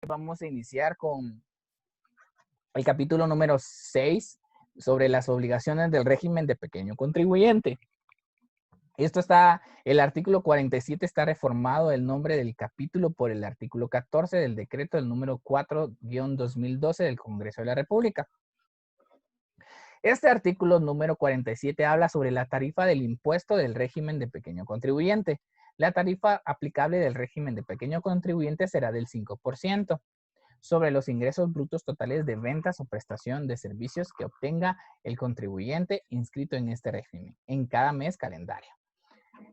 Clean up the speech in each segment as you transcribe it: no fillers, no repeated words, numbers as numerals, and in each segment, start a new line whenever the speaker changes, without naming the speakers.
Vamos a iniciar con el capítulo número 6 sobre las obligaciones del régimen de pequeño contribuyente. El artículo 47 está reformado el nombre del capítulo por el artículo 14 del decreto del número 4-2012 del Congreso de la República. Este artículo número 47 habla sobre la tarifa del impuesto del régimen de pequeño contribuyente. La tarifa aplicable del régimen de pequeño contribuyente será del 5% sobre los ingresos brutos totales de ventas o prestación de servicios que obtenga el contribuyente inscrito en este régimen en cada mes calendario.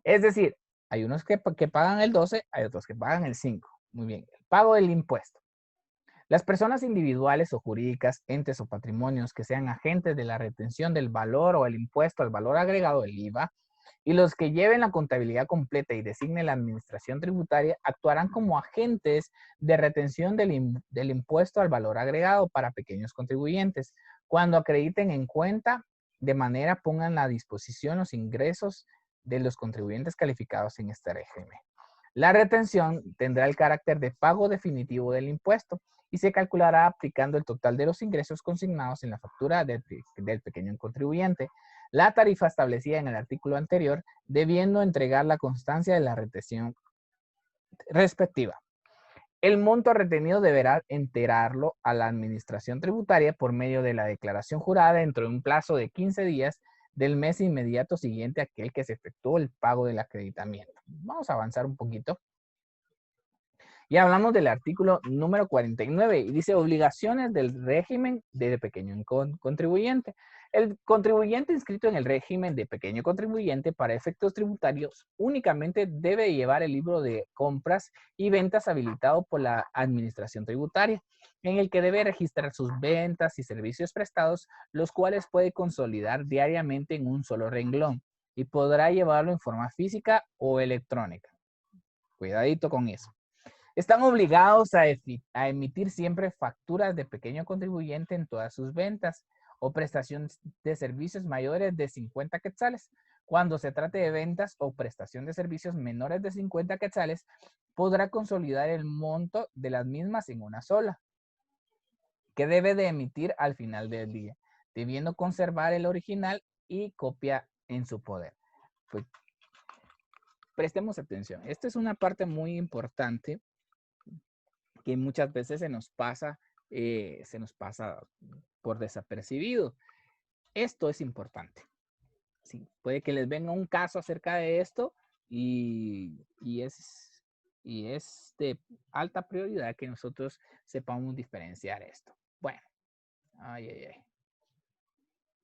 Es decir, hay unos que pagan el 12, hay otros que pagan el 5. Muy bien, el pago del impuesto. Las personas individuales o jurídicas, entes o patrimonios que sean agentes de la retención del valor o el impuesto al valor agregado, el IVA, y los que lleven la contabilidad completa y designen la administración tributaria actuarán como agentes de retención del impuesto al valor agregado para pequeños contribuyentes cuando acrediten en cuenta de manera pongan a disposición los ingresos de los contribuyentes calificados en este régimen. La retención tendrá el carácter de pago definitivo del impuesto y se calculará aplicando el total de los ingresos consignados en la factura del pequeño contribuyente. La tarifa establecida en el artículo anterior, debiendo entregar la constancia de la retención respectiva. El monto retenido deberá enterarlo a la administración tributaria por medio de la declaración jurada dentro de un plazo de 15 días del mes inmediato siguiente a aquel que se efectuó el pago del acreditamiento. Vamos a avanzar un poquito. Y hablamos del artículo número 49 y dice obligaciones del régimen de pequeño contribuyente. El contribuyente inscrito en el régimen de pequeño contribuyente para efectos tributarios únicamente debe llevar el libro de compras y ventas habilitado por la administración tributaria, en el que debe registrar sus ventas y servicios prestados, los cuales puede consolidar diariamente en un solo renglón y podrá llevarlo en forma física o electrónica. Cuidadito con eso. Están obligados a emitir siempre facturas de pequeño contribuyente en todas sus ventas o prestación de servicios mayores de 50 quetzales. Cuando se trate de ventas o prestación de servicios menores de 50 quetzales, podrá consolidar el monto de las mismas en una sola, que debe de emitir al final del día, debiendo conservar el original y copia en su poder. Pues, prestemos atención. Esta es una parte muy importante que muchas veces se nos pasa por desapercibido. Esto es importante. Sí, puede que les venga un caso acerca de esto y es de alta prioridad que nosotros sepamos diferenciar esto. Bueno,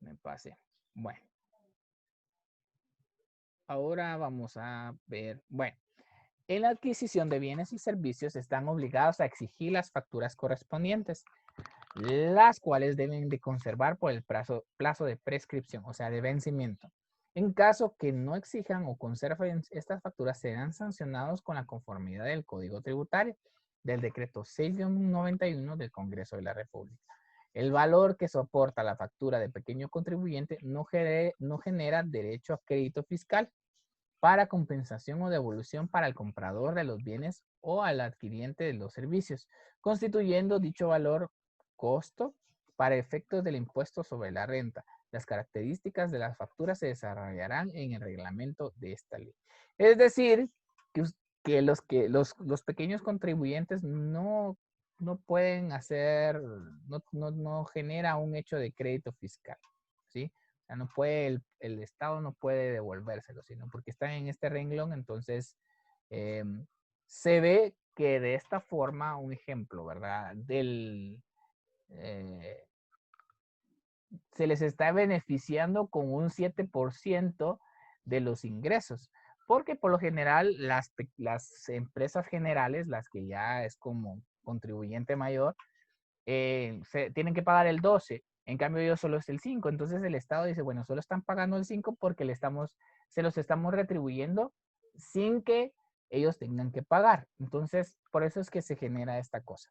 me pasé. Bueno, ahora vamos a ver, bueno. En la adquisición de bienes y servicios están obligados a exigir las facturas correspondientes, las cuales deben de conservar por el plazo de prescripción, o sea, de vencimiento. En caso que no exijan o conserven estas facturas, serán sancionados con la conformidad del Código Tributario del Decreto 6-91 del Congreso de la República. El valor que soporta la factura de pequeño contribuyente no genera derecho a crédito fiscal para compensación o devolución para el comprador de los bienes o al adquiriente de los servicios, constituyendo dicho valor costo para efectos del impuesto sobre la renta. Las características de las facturas se desarrollarán en el reglamento de esta ley. Es decir, que los pequeños contribuyentes no pueden hacer, no genera un hecho de crédito fiscal, ¿sí? No puede, el Estado no puede devolvérselo, sino porque están en este renglón, entonces se ve que de esta forma, un ejemplo, ¿verdad? Se les está beneficiando con un 7% de los ingresos, porque por lo general las empresas generales, las que ya es como contribuyente mayor, tienen que pagar el 12%. En cambio, ellos solo es el 5%. Entonces el Estado dice, bueno, solo están pagando el 5% porque se los estamos retribuyendo sin que ellos tengan que pagar. Entonces, por eso es que se genera esta cosa.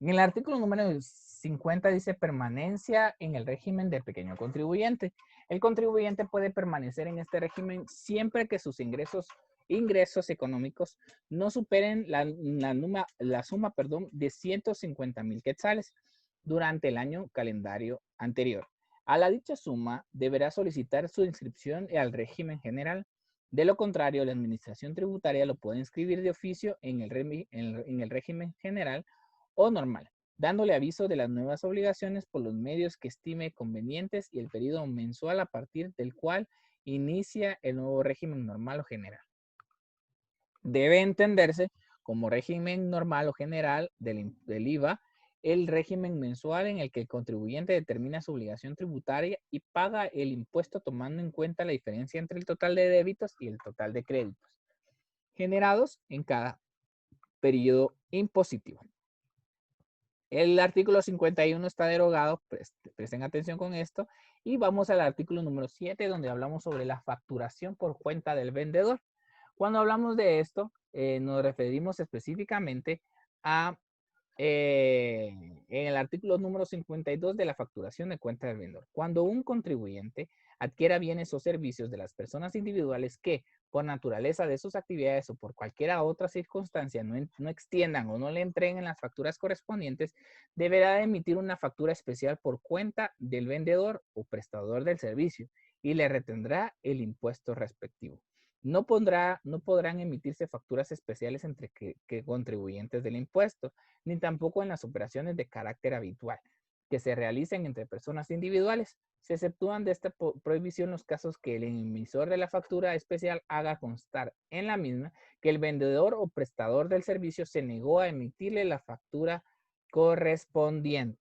En el artículo número 50 dice permanencia en el régimen del pequeño contribuyente. El contribuyente puede permanecer en este régimen siempre que sus ingresos ingresos económicos no superen la suma de 150,000 quetzales durante el año calendario anterior. A la dicha suma deberá solicitar su inscripción al régimen general. De lo contrario, la administración tributaria lo puede inscribir de oficio en el régimen general o normal, dándole aviso de las nuevas obligaciones por los medios que estime convenientes y el periodo mensual a partir del cual inicia el nuevo régimen normal o general. Debe entenderse como régimen normal o general del IVA el régimen mensual en el que el contribuyente determina su obligación tributaria y paga el impuesto tomando en cuenta la diferencia entre el total de débitos y el total de créditos generados en cada periodo impositivo. El artículo 51 está derogado, presten atención con esto, y vamos al artículo número 7, donde hablamos sobre la facturación por cuenta del vendedor. Cuando hablamos de esto, nos referimos específicamente a en el artículo número 52 de la facturación de cuenta del vendedor. Cuando un contribuyente adquiera bienes o servicios de las personas individuales que, por naturaleza de sus actividades o por cualquier otra circunstancia, no extiendan o no le entreguen las facturas correspondientes, deberá emitir una factura especial por cuenta del vendedor o prestador del servicio y le retendrá el impuesto respectivo. No podrán emitirse facturas especiales entre contribuyentes del impuesto, ni tampoco en las operaciones de carácter habitual que se realicen entre personas individuales. Se exceptúan de esta prohibición los casos que el emisor de la factura especial haga constar en la misma que el vendedor o prestador del servicio se negó a emitirle la factura correspondiente.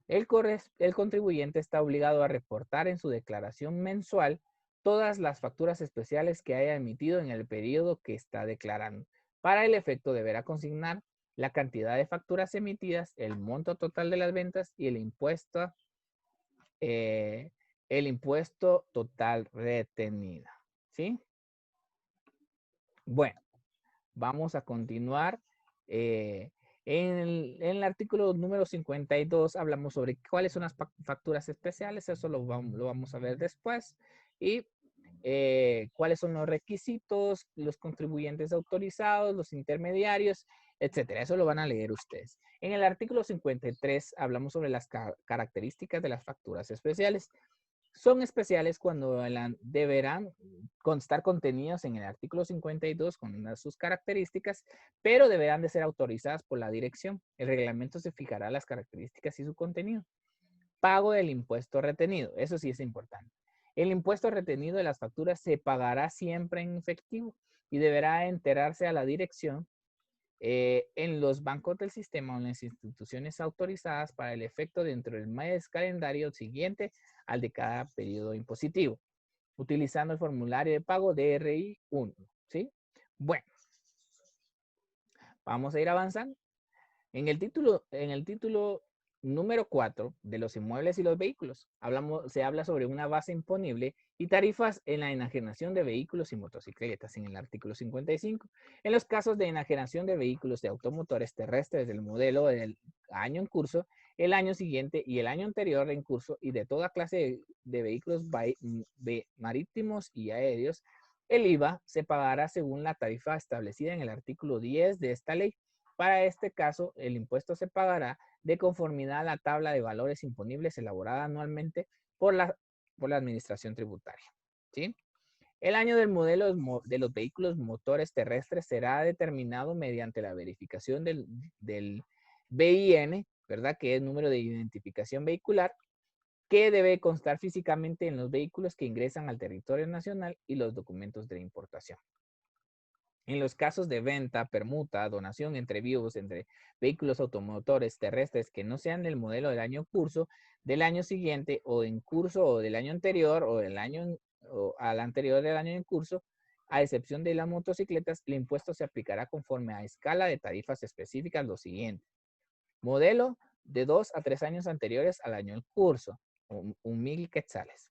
El contribuyente está obligado a reportar en su declaración mensual todas las facturas especiales que haya emitido en el periodo que está declarando. Para el efecto deberá consignar la cantidad de facturas emitidas, el monto total de las ventas y el impuesto total retenido. ¿Sí? Bueno, vamos a continuar. En el artículo número 52 hablamos sobre cuáles son las facturas especiales, eso lo vamos a ver después. Y cuáles son los requisitos, los contribuyentes autorizados, los intermediarios, etcétera. Eso lo van a leer ustedes. En el artículo 53 hablamos sobre las características de las facturas especiales. Son especiales cuando deberán constar contenidos en el artículo 52 con sus características, pero deberán de ser autorizadas por la dirección. El reglamento se fijará las características y su contenido. Pago del impuesto retenido. Eso sí es importante. El impuesto retenido de las facturas se pagará siempre en efectivo y deberá enterarse a la dirección en los bancos del sistema o en las instituciones autorizadas para el efecto dentro del mes calendario siguiente al de cada periodo impositivo, utilizando el formulario de pago DRI 1. ¿Sí? Bueno, vamos a ir avanzando. En el título número 4 de los inmuebles y los vehículos, se habla sobre una base imponible y tarifas en la enajenación de vehículos y motocicletas en el artículo 55. En los casos de enajenación de vehículos de automotores terrestres del modelo del año en curso, el año siguiente y el año anterior en curso y de toda clase de vehículos marítimos y aéreos, el IVA se pagará según la tarifa establecida en el artículo 10 de esta ley. Para este caso, el impuesto se pagará de conformidad a la tabla de valores imponibles elaborada anualmente por la Administración Tributaria. ¿Sí? El año del modelo de los vehículos motores terrestres será determinado mediante la verificación del BIN, ¿verdad? Que es número de identificación vehicular, que debe constar físicamente en los vehículos que ingresan al territorio nacional y los documentos de importación. En los casos de venta, permuta, donación entre vivos, entre vehículos automotores terrestres que no sean del modelo del año en curso, del año siguiente o en curso o del año anterior o al anterior del año en curso, a excepción de las motocicletas, el impuesto se aplicará conforme a escala de tarifas específicas lo siguiente. Modelo de 2 a 3 años anteriores al año en curso, 1,000 quetzales.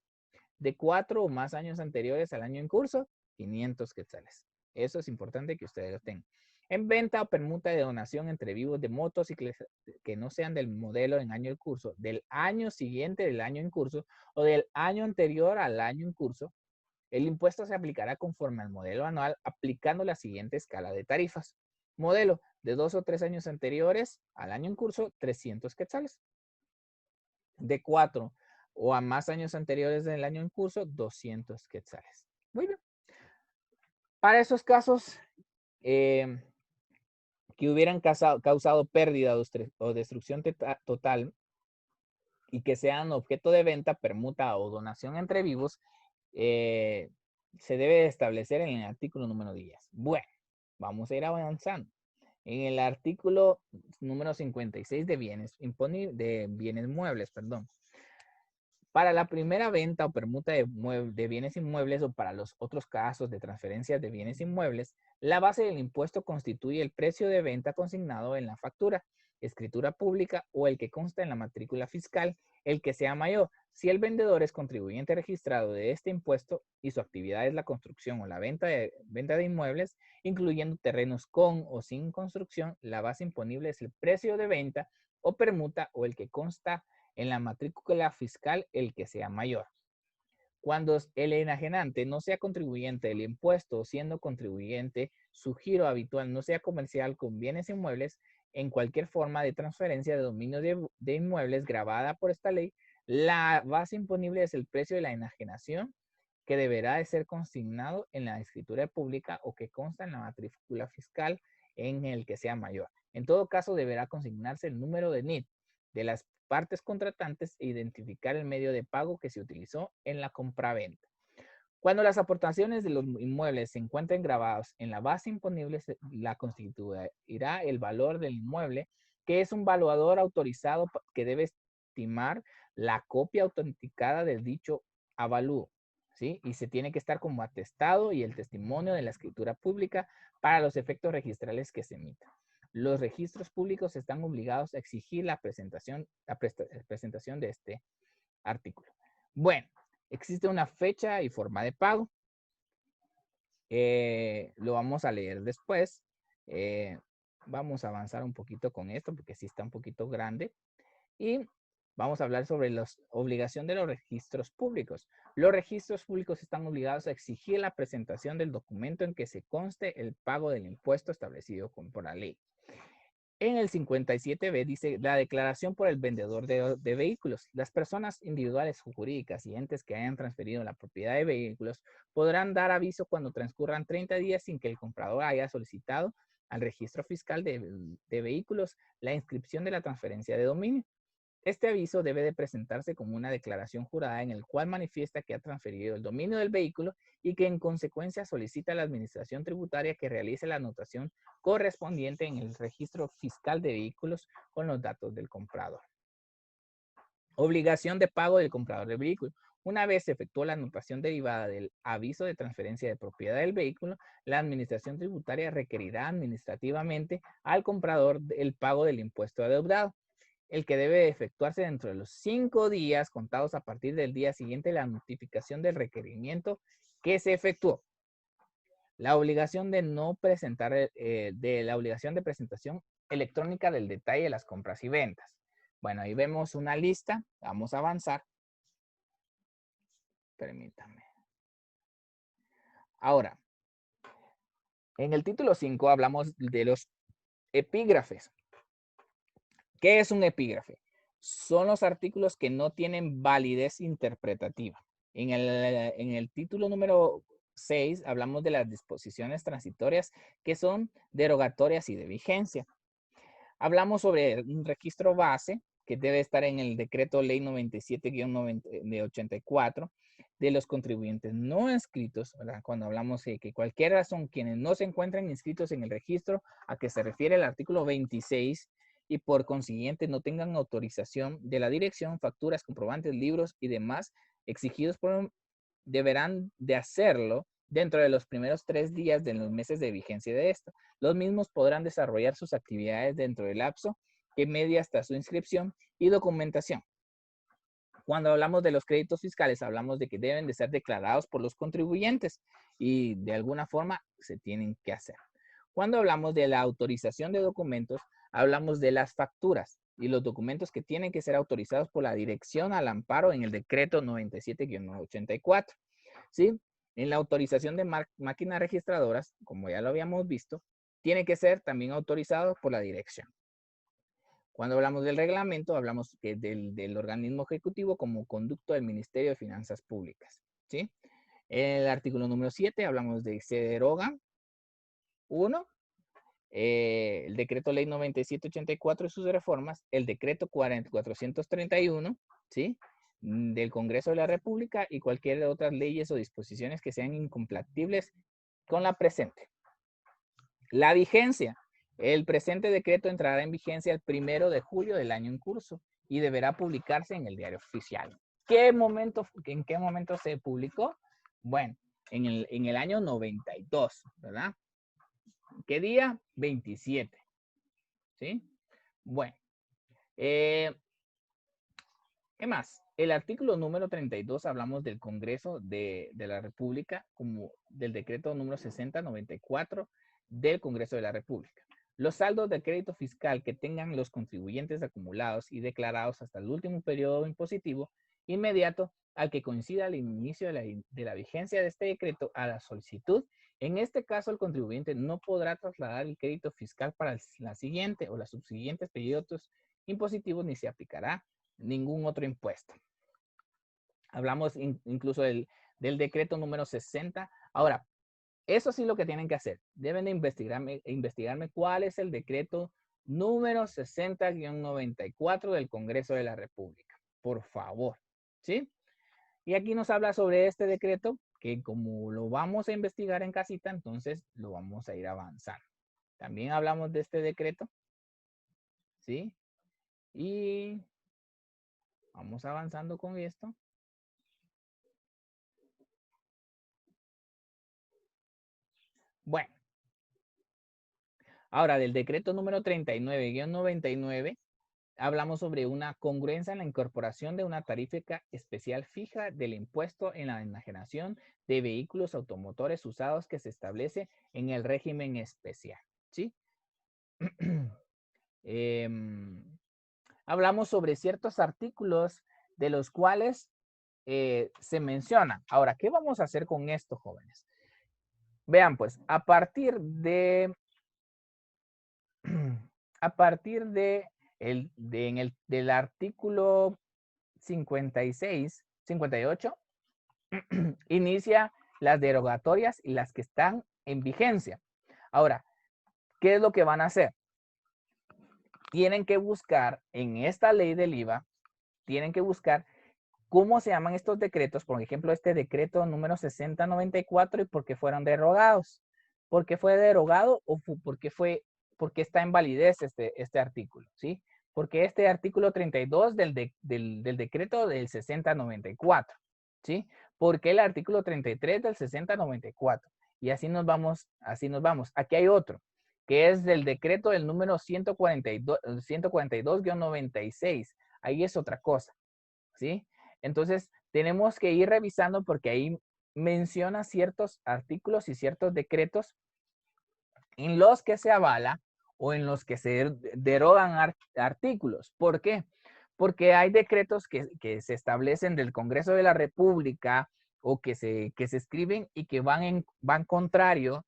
De 4 o más años anteriores al año en curso, 500 quetzales. Eso es importante que ustedes lo tengan. En venta o permuta de donación entre vivos de motocicletas que no sean del modelo en año en curso, del año siguiente del año en curso o del año anterior al año en curso, El impuesto se aplicará conforme al modelo anual, aplicando la siguiente escala de tarifas. Modelo de 2 o 3 años anteriores al año en curso, 300 quetzales. De 4 o a más años anteriores del año en curso, 200 quetzales. Muy bien. Para esos casos que hubieran causado pérdida o destrucción total y que sean objeto de venta, permuta o donación entre vivos, se debe establecer en el artículo número 10. Bueno, vamos a ir avanzando. En el artículo número 56 de bienes muebles, perdón. Para la primera venta o permuta de bienes inmuebles o para los otros casos de transferencias de bienes inmuebles, la base del impuesto constituye el precio de venta consignado en la factura, escritura pública o el que consta en la matrícula fiscal, el que sea mayor. Si el vendedor es contribuyente registrado de este impuesto y su actividad es la construcción o la venta de inmuebles, incluyendo terrenos con o sin construcción, la base imponible es el precio de venta o permuta o el que consta en la matrícula fiscal el que sea mayor. Cuando el enajenante no sea contribuyente del impuesto, siendo contribuyente, su giro habitual no sea comercial con bienes inmuebles, en cualquier forma de transferencia de dominio de inmuebles grabada por esta ley, la base imponible es el precio de la enajenación que deberá de ser consignado en la escritura pública o que consta en la matrícula fiscal en el que sea mayor. En todo caso, deberá consignarse el número de NIT de las partes contratantes e identificar el medio de pago que se utilizó en la compraventa. Cuando las aportaciones de los inmuebles se encuentren grabados en la base imponible, la constituirá el valor del inmueble, que es un valuador autorizado que debe estimar la copia autenticada del dicho avalúo, ¿sí? Y se tiene que estar como atestado y el testimonio de la escritura pública para los efectos registrales que se emitan. Los registros públicos están obligados a exigir la presentación de este artículo. Bueno, existe una fecha y forma de pago. Lo vamos a leer después. Vamos a avanzar un poquito con esto porque sí está un poquito grande. Y vamos a hablar sobre la obligación de los registros públicos. Los registros públicos están obligados a exigir la presentación del documento en que se conste el pago del impuesto establecido por la ley. En el 57b dice la declaración por el vendedor de vehículos. Las personas individuales o jurídicas y entes que hayan transferido la propiedad de vehículos podrán dar aviso cuando transcurran 30 días sin que el comprador haya solicitado al registro fiscal de vehículos la inscripción de la transferencia de dominio. Este aviso debe de presentarse como una declaración jurada en el cual manifiesta que ha transferido el dominio del vehículo y que en consecuencia solicita a la administración tributaria que realice la anotación correspondiente en el registro fiscal de vehículos con los datos del comprador. Obligación de pago del comprador del vehículo. Una vez se efectuó la anotación derivada del aviso de transferencia de propiedad del vehículo, la administración tributaria requerirá administrativamente al comprador el pago del impuesto adeudado, el que debe efectuarse dentro de los 5 días contados a partir del día siguiente de la notificación del requerimiento que se efectuó. La obligación de no presentar, la obligación de presentación electrónica del detalle de las compras y ventas. Bueno, ahí vemos una lista. Vamos a avanzar. Permítame. Ahora, en el título 5 hablamos de los epígrafes. ¿Qué es un epígrafe? Son los artículos que no tienen validez interpretativa. En el título número 6 hablamos de las disposiciones transitorias que son derogatorias y de vigencia. Hablamos sobre un registro base que debe estar en el decreto ley 97-84 de los contribuyentes no inscritos, ¿verdad? Cuando hablamos de que cualquiera son quienes no se encuentran inscritos en el registro a que se refiere el artículo 26 y por consiguiente no tengan autorización de la dirección, facturas, comprobantes, libros y demás exigidos deberán de hacerlo dentro de los primeros 3 días de los meses de vigencia de esto. Los mismos podrán desarrollar sus actividades dentro del lapso que media hasta su inscripción y documentación. Cuando hablamos de los créditos fiscales, hablamos de que deben de ser declarados por los contribuyentes y de alguna forma se tienen que hacer. Cuando hablamos de la autorización de documentos, hablamos de las facturas y los documentos que tienen que ser autorizados por la dirección al amparo en el decreto 97-84. ¿Sí? En la autorización de máquinas registradoras, como ya lo habíamos visto, tiene que ser también autorizado por la dirección. Cuando hablamos del reglamento, hablamos del organismo ejecutivo como conducto del Ministerio de Finanzas Públicas, ¿sí? En el artículo número 7 hablamos de se deroga 1, el decreto ley 9784 y sus reformas, el decreto 431, ¿sí? Del Congreso de la República y cualquier otras leyes o disposiciones que sean incompatibles con la presente. La vigencia. El presente decreto entrará en vigencia el 1 de julio del año en curso y deberá publicarse en el diario oficial. ¿En qué momento se publicó? Bueno, en el año 92, ¿verdad? ¿Qué día? 27. ¿Sí? Bueno. ¿Qué más? El artículo número 32 hablamos del Congreso de la República como del decreto número 6094 del Congreso de la República. Los saldos de crédito fiscal que tengan los contribuyentes acumulados y declarados hasta el último periodo impositivo inmediato al que coincida el inicio de la vigencia de este decreto a la solicitud. En este caso, el contribuyente no podrá trasladar el crédito fiscal para la siguiente o los subsiguientes periodos impositivos ni se aplicará ningún otro impuesto. Hablamos incluso del decreto número 60. Ahora, eso sí lo que tienen que hacer. Deben de investigarme cuál es el decreto número 60-94 del Congreso de la República. Por favor. ¿Sí? Y aquí nos habla sobre este decreto que como lo vamos a investigar en casita, entonces lo vamos a ir avanzando. También hablamos de este decreto. ¿Sí? Y vamos avanzando con esto. Bueno. Ahora, del decreto número 39-99, hablamos sobre una congruencia en la incorporación de una tarifa especial fija del impuesto en la enajenación de vehículos automotores usados que se establece en el régimen especial. ¿Sí? Hablamos sobre ciertos artículos de los cuales se menciona. Ahora, ¿qué vamos a hacer con esto, jóvenes? Vean, pues, a partir del artículo 56, 58, inicia las derogatorias y las que están en vigencia. Ahora, ¿qué es lo que van a hacer? Tienen que buscar en esta ley del IVA, tienen que buscar cómo se llaman estos decretos, por ejemplo, este decreto número 6094 y por qué fueron derogados. ¿Por qué fue derogado o por qué está en validez este artículo? ¿Sí? Porque este artículo 32 del decreto del 6094. ¿Sí? Porque el artículo 33 del 6094. Y así nos vamos, así nos vamos. Aquí hay otro, que es del decreto del número 142-96. Ahí es otra cosa. ¿Sí? Entonces, tenemos que ir revisando porque ahí menciona ciertos artículos y ciertos decretos en los que se avala o en los que se derogan artículos. ¿Por qué? Porque hay decretos que se establecen del Congreso de la República o que se escriben y que van contrario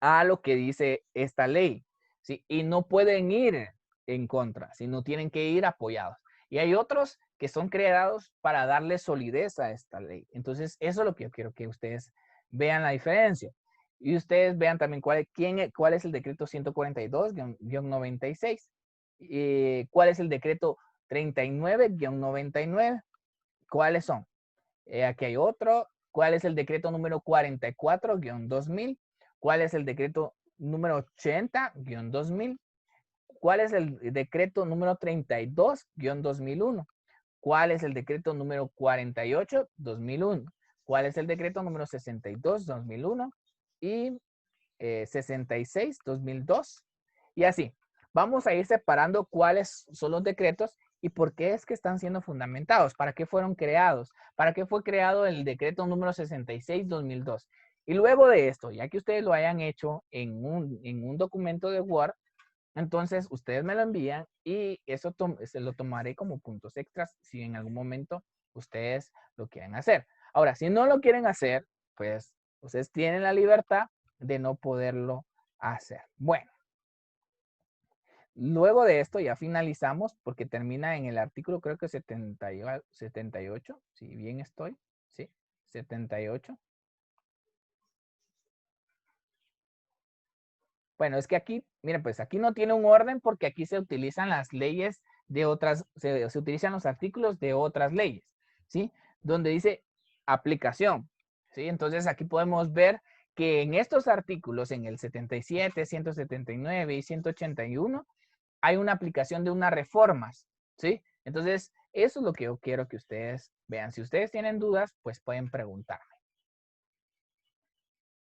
a lo que dice esta ley, ¿sí? Y no pueden ir en contra, sino tienen que ir apoyados. Y hay otros que son creados para darle solidez a esta ley. Entonces, eso es lo que yo quiero que ustedes vean la diferencia. Y ustedes vean también cuál es el decreto 142-96. ¿Cuál es el decreto 39-99? ¿Cuáles son? Aquí hay otro. ¿Cuál es el decreto número 44-2000? ¿Cuál es el decreto número 80-2000? ¿Cuál es el decreto número 32-2001? ¿Cuál es el decreto número 48-2001? ¿Cuál es el decreto número 62-2001? Y 66-2002. Y así. Vamos a ir separando cuáles son los decretos y por qué es que están siendo fundamentados, para qué fueron creados, para qué fue creado el decreto número 66-2002. Y luego de esto, ya que ustedes lo hayan hecho en un documento de Word, entonces ustedes me lo envían y eso se lo tomaré como puntos extras si en algún momento ustedes lo quieren hacer. Ahora, si no lo quieren hacer, pues ustedes tienen la libertad de no poderlo hacer. Bueno, luego de esto ya finalizamos porque termina en el artículo creo que 78, si bien estoy, ¿sí? 78. Bueno, es que aquí, miren, pues aquí no tiene un orden porque aquí se utilizan las leyes de otras, se utilizan los artículos de otras leyes, ¿sí? Donde dice aplicación, ¿sí? Entonces aquí podemos ver que en estos artículos, en el 77, 179 y 181, hay una aplicación de unas reformas, ¿sí? Entonces, eso es lo que yo quiero que ustedes vean. Si ustedes tienen dudas, pues pueden preguntar.